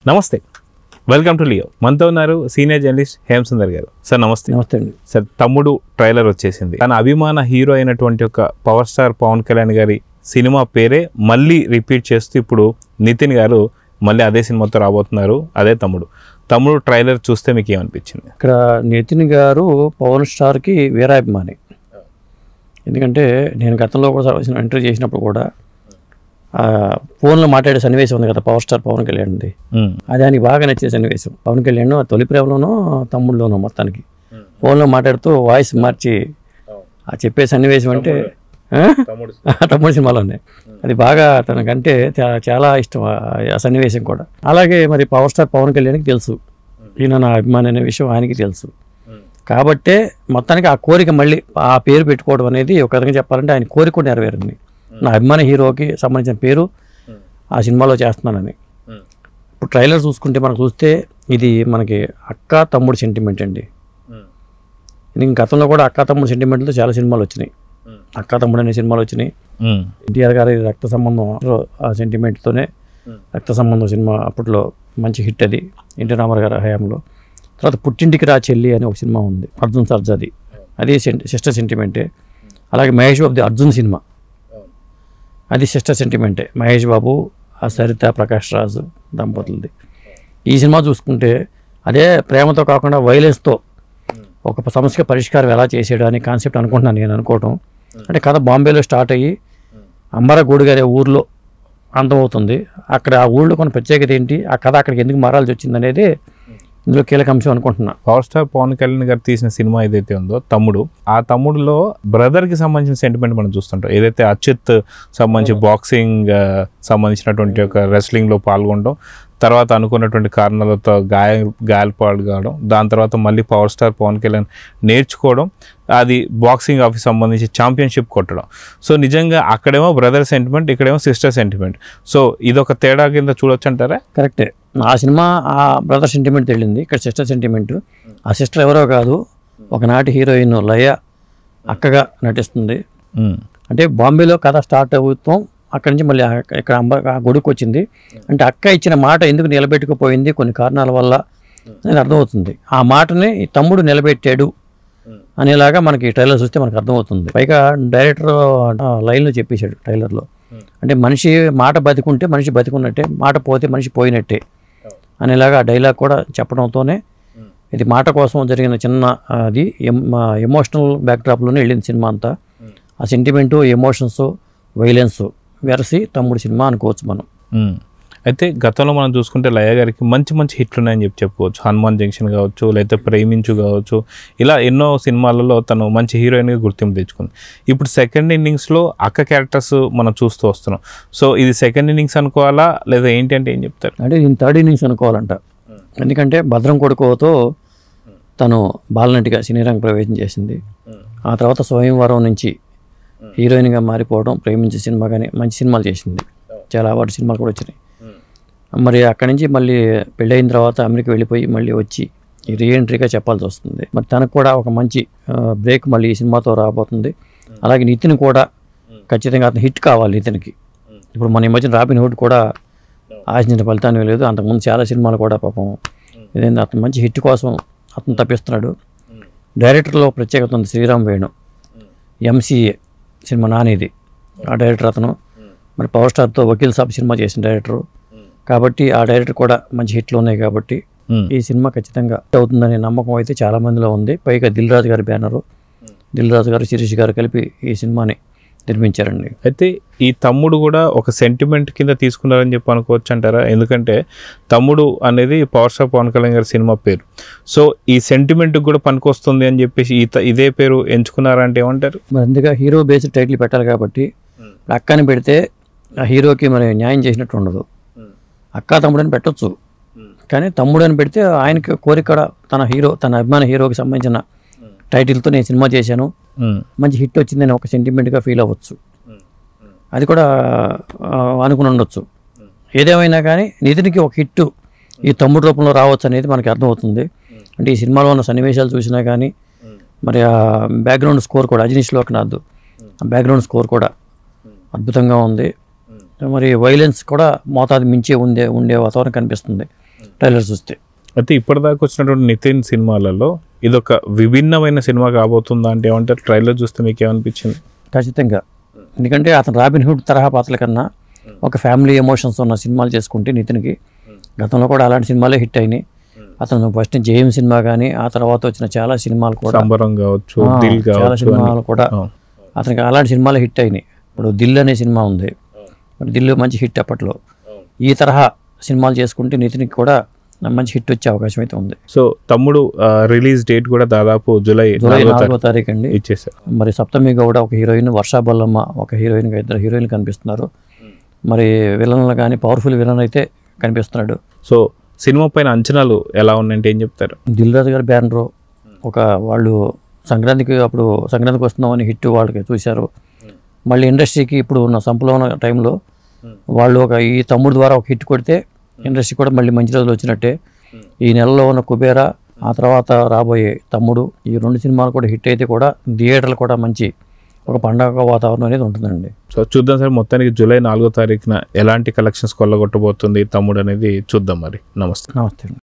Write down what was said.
నమస్తే, welcome to Leo. మనతో ఉన్నారు సీనియర్ జర్నలిస్ట్ హేమసుందర్ గారు. సార్ నమస్తే. నమస్తే అండి. సార్, తమ్ముడు ట్రైలర్ వచ్చేసింది. తన అభిమాన హీరో అయినటువంటి ఒక పవర్ స్టార్ పవన్ కళ్యాణ్ గారి సినిమా పేరే మళ్ళీ రిపీట్ చేస్తూ ఇప్పుడు నితిన్ గారు మళ్ళీ అదే సినిమాతో రాబోతున్నారు. అదే తమ్ముడు ట్రైలర్ చూస్తే మీకు ఏమనిపించింది? ఇక్కడ నితిన్ గారు పవన్ స్టార్కి వీరాభిమాని. ఎందుకంటే నేను గతంలో కూడా ఇంటర్వ్యూ చేసినప్పుడు కూడా ఫోన్లో మాట్లాడే సన్నివేశం ఉంది కదా పవర్ స్టార్ పవన్ కళ్యాణ్ది, అది ఆయనకి బాగా నచ్చే సన్నివేశం. పవన్ కళ్యాణ్ తొలి ప్రేమలోనో తమ్ముడులోనో మొత్తానికి ఫోన్లో మాట్లాడుతూ వాయిస్ మార్చి చెప్పే సన్నివేశం అంటే తమ్ముడు సినిమాలోనే అది బాగా తనకంటే చాలా ఇష్టం ఆ సన్నివేశం కూడా. అలాగే మరి పవర్ స్టార్ పవన్ కళ్యాణ్కి తెలుసు ఈయన నా అభిమాని అనే విషయం ఆయనకి తెలుసు. కాబట్టే మొత్తానికి ఆ కోరిక మళ్ళీ ఆ పేరు పెట్టుకోవడం అనేది ఒక విధంగా చెప్పాలంటే ఆయన కోరిక కూడా నెరవేరింది. నా అభిమాన హీరోకి సంబంధించిన పేరు ఆ సినిమాలో చేస్తున్నానని. ఇప్పుడు ట్రైలర్ చూసుకుంటే మనకు చూస్తే ఇది మనకి అక్క తమ్ముడు సెంటిమెంట్ అండి. ఇది గతంలో కూడా అక్క తమ్ముడు సెంటిమెంట్తో చాలా సినిమాలు వచ్చినాయి. అక్క తమ్ముడు అనే సినిమాలు వచ్చినాయి. ఎన్టీఆర్ గారి రక్త సంబంధం ఆ సెంటిమెంట్తోనే రక్త సంబంధం సినిమా అప్పట్లో మంచి హిట్. అది ఎన్టీ రామారావు గారి హయాంలో. తర్వాత పుట్టింటికి రా చెల్లి అని ఒక సినిమా ఉంది, అర్జున్ సర్జాది, అది సిస్టర్ సెంటిమెంటే. అలాగే మహేష్ బాబుది అర్జున్ సినిమా, అది సిస్టర్ సెంటిమెంటే. మహేష్ బాబు ఆ సరిత ప్రకాష్ రాజు దంపతులది. ఈ సినిమా చూసుకుంటే అదే ప్రేమతో కాకుండా వైలెన్స్తో ఒక సమస్యకి పరిష్కారం ఎలా చేసేయడం అనే కాన్సెప్ట్ అనుకుంటున్నాను నేను అనుకోవటం. అంటే కథ బాంబేలో స్టార్ట్ అయ్యి అంబరగూడు గారి ఊర్లో అంతమవుతుంది. అక్కడ ఆ ఊళ్ళో కొన్ని ప్రత్యేకత ఏంటి, ఆ కథ అక్కడికి ఎందుకు మారాల్సి వచ్చింది అనేది ఇందులో కీలక అంశం అనుకుంటున్నా. పవర్ స్టార్ పవన్ కళ్యాణ్ గారు తీసిన సినిమా ఏదైతే ఉందో తమ్ముడు, ఆ తమ్ముడులో బ్రదర్కి సంబంధించిన సెంటిమెంట్ మనం చూస్తుంటాం. ఏదైతే అచ్యుత్ సంబంధించి బాక్సింగ్ సంబంధించినటువంటి ఒక రెస్లింగ్లో పాల్గొనడం, తర్వాత అనుకున్నటువంటి కారణాలతో గాయాలు కావడం, దాని తర్వాత మళ్ళీ పవర్ స్టార్ పవన్ కళ్యాణ్ నేర్చుకోవడం, అది బాక్సింగ్ ఆఫీస్ సంబంధించి ఛాంపియన్షిప్ కొట్టడం. సో నిజంగా అక్కడేమో బ్రదర్ సెంటిమెంట్, ఇక్కడేమో సిస్టర్ సెంటిమెంట్. సో ఇదొక తేడా కింద చూడొచ్చు అంటారా? కరెక్టే. ఆ సినిమా ఆ బ్రదర్ సెంటిమెంట్ వెళ్ళింది, ఇక్కడ సిస్టర్ సెంటిమెంట్. ఆ సిస్టర్ ఎవరో కాదు, ఒకనాటి హీరోయిన్ లయ అక్కగా నటిస్తుంది. అంటే బాంబేలో కథ స్టార్ట్ అవుతాం, అక్కడి నుంచి మళ్ళీ ఇక్కడ ఆ గొడుకు వచ్చింది. అంటే అక్క ఇచ్చిన మాట ఎందుకు నిలబెట్టుకుపోయింది, కొన్ని కారణాల వల్ల అనేది అర్థమవుతుంది. ఆ మాటని ఈ తమ్ముడు నిలబెట్టాడు అనేలాగా మనకి ట్రైలర్ చూస్తే మనకు అర్థమవుతుంది. పైగా డైరెక్టర్ లైన్లో చెప్పేశాడు ట్రైలర్లో, అంటే మనిషి మాట బతికుంటే మనిషి బతికున్నట్టే, మాట పోతే మనిషి పోయినట్టే అనేలాగా ఆ డైలాగ్ కూడా చెప్పడంతోనే ఇది మాట కోసం జరిగిన చిన్న అది ఎమోషనల్ బ్యాక్డ్రాప్లోనే వెళ్ళింది సినిమా అంతా. ఆ సెంటిమెంటు, ఎమోషన్స్, వైలెన్స్ వెరసి తమ్ముడు సినిమా అనుకోవచ్చు మనం. అయితే గతంలో మనం చూసుకుంటే లయ గారికి మంచి మంచి హిట్లు ఉన్నాయని చెప్పుకోవచ్చు. హనుమాన్ జంక్షన్ కావచ్చు, లేకపోతే ప్రేమించు కావచ్చు, ఇలా ఎన్నో సినిమాలలో తను మంచి హీరోయిన్గా గుర్తింపు తెచ్చుకుంది. ఇప్పుడు సెకండ్ ఇన్నింగ్స్లో అక్క క్యారెక్టర్స్ మనం చూస్తూ వస్తున్నాం. సో ఇది సెకండ్ ఇన్నింగ్స్ అనుకోవాలా లేదా ఏంటి అంటే ఏం చెప్తారు? అంటే దీని థర్డ్ ఇన్నింగ్స్ అనుకోవాలంట. ఎందుకంటే భద్రం కొడుకోతో తను బాలనటిగా సినీ రంగ ప్రవేశం చేసింది. ఆ తర్వాత స్వయంవరం నుంచి హీరోయిన్గా మారిపోవడం, ప్రేమించే సినిమా కానీ మంచి సినిమాలు చేసింది, చాలా అవార్డు సినిమాలు కూడా వచ్చినాయి. మరి అక్కడి నుంచి మళ్ళీ పెళ్ళయిన తర్వాత అమెరికా వెళ్ళిపోయి మళ్ళీ వచ్చి రీఎంట్రీగా చెప్పాల్సి వస్తుంది. మరి తనకు కూడా ఒక మంచి బ్రేక్ మళ్ళీ ఈ సినిమాతో రాబోతుంది. అలాగే నితిన్ కూడా ఖచ్చితంగా అతను హిట్ కావాలి నితిన్కి. ఇప్పుడు మన ఈ మధ్యన రాబిన్ హుడ్ కూడా ఆశించిన ఫలితాన్ని లేదు. అంతకుముందు చాలా సినిమాలు కూడా పాపం ఏదైనా అతను మంచి హిట్ కోసం అతను తప్పిస్తున్నాడు. డైరెక్టర్లో ప్రత్యేకత ఉంది, శ్రీరామ్ వేణు, ఎంసీఏ సినిమా నానిది ఆ డైరెక్టర్ అతను. మరి పవర్ స్టార్తో వకీల్ సాబ్ సినిమా చేసిన డైరెక్టరు కాబట్టి ఆ డైరెక్టర్ కూడా మంచి హిట్లు ఉన్నాయి. కాబట్టి ఈ సినిమా ఖచ్చితంగా అవుతుందనే నమ్మకం అయితే చాలా మందిలో ఉంది. పైగా దిల్ రాజు గారి బ్యానరు, దిల్ రాజు గారు, శిరీష్ గారు కలిపి ఈ సినిమాని నిర్మించారండి. అయితే ఈ తమ్ముడు కూడా ఒక సెంటిమెంట్ కింద తీసుకున్నారని చెప్పి అనుకోవచ్చు అంటారా? ఎందుకంటే తమ్ముడు అనేది పవర్ స్టార్ పవన్ కళ్యాణ్ గారి సినిమా పేరు. సో ఈ సెంటిమెంట్కి కూడా పనికొస్తుంది అని చెప్పేసి ఇదే పేరు ఎంచుకున్నారంటే ఏమంటారు? మరి అందుకే హీరో బేస్డ్ టైటిల్ పెట్టాలి కాబట్టి అక్కని పెడితే ఆ హీరోకి మరి న్యాయం చేసినట్టు ఉండదు. అక్క తమ్ముడు అని పెట్టచ్చు, కానీ తమ్ముడు అని పెడితే ఆయనకి కోరిక తన అభిమాన హీరోకి సంబంధించిన టైటిల్తో నేను సినిమా చేశాను, మంచి హిట్ వచ్చిందని ఒక సెంటిమెంట్గా ఫీల్ అవ్వచ్చు. అది కూడా అనుకుని ఉండొచ్చు. ఏదేమైనా కానీ నితిన్కి ఒక హిట్ ఈ తమ్ముడు రూపంలో రావచ్చు అనేది మనకి అర్థమవుతుంది. అంటే ఈ సినిమాలో ఉన్న సన్నివేశాలు చూసినా కానీ మరి ఆ బ్యాక్గ్రౌండ్ స్కోర్ కూడా అజనీష్ లోకనాథ్ ఆ బ్యాక్గ్రౌండ్ స్కోర్ కూడా అద్భుతంగా ఉంది. మరి వైలెన్స్ కూడా మోతాదు మించే ఉండే వాతావరణం కనిపిస్తుంది. ట్రైలర్ చూస్తే. అయితే ఇప్పటిదాకా వచ్చినటువంటి నితిన్ సినిమాలలో ఇదొక విభిన్నమైన సినిమా కాబోతుందా అంటే ఏమంటారు? ట్రైలర్ చూస్తే మీకు ఏమనిపించింది? ఖచ్చితంగా. ఎందుకంటే అతను రాబిన్హుడ్ తరహా పాత్రల కన్నా ఒక ఫ్యామిలీ ఎమోషన్స్ ఉన్న సినిమాలు చేసుకుంటే నితిన్కి గతంలో కూడా అలాంటి సినిమాలే హిట్ అయినాయి. అతను ఫస్ట్ జేఎం సినిమా కానీ ఆ తర్వాత వచ్చిన చాలా సినిమాలు కూడా సంబరం కావచ్చు, దిల్ చాలా కావచ్చు, సినిమాలు కూడా అతనికి అలాంటి సినిమాలే హిట్ అయినాయి. ఇప్పుడు దిల్ అనే సినిమా ఉంది, దిల్ మంచి హిట్ అప్పట్లో. ఈ తరహా సినిమాలు చేసుకుంటే నితిన్కి కూడా మంచి హిట్ వచ్చే అవకాశం అయితే ఉంది. సో తమ్ముడు రిలీజ్ డేట్ కూడా దాదాపు జూలై 4వ తారీఖు అండి ఇచ్చేసారు. మరి సప్తమి గౌడ ఒక హీరోయిన్, వర్షా బొల్లమ్మ ఒక హీరోయిన్గా, 2 హీరోయిన్లు కనిపిస్తున్నారు. మరి విలన్లు కానీ పవర్ఫుల్ విలన్ అయితే కనిపిస్తున్నాడు. సో సినిమా పైన అంచనాలు ఎలా ఉన్నాయంటే ఏం చెప్తారు? దిల్ రాజు గారి బ్యానరు ఒక వాళ్ళు సంక్రాంతికి వస్తున్నామని హిట్ వాళ్ళకి చూశారు. మళ్ళీ ఇండస్ట్రీకి ఇప్పుడు ఉన్న సంపలో ఉన్న టైంలో వాళ్ళు ఈ తమ్ముడు ద్వారా ఒక హిట్ కొడితే ఇండస్ట్రీ కూడా మళ్ళీ మంచి రోజులు వచ్చినట్టే. ఈ నెలలో ఉన్న కుబేరా, ఆ తర్వాత రాబోయే తమ్ముడు, ఈ 2 సినిమాలు కూడా హిట్ అయితే కూడా థియేటర్లు కూడా మంచి ఒక పండగ వాతావరణం అనేది ఉంటుందండి. సో చూద్దాం సార్, మొత్తానికి జూలై 4వ తారీఖున ఎలాంటి కలెక్షన్స్ కొల్లగొట్టబోతుంది తమ్ముడు అనేది చూద్దాం. మరి నమస్తే. నమస్తే.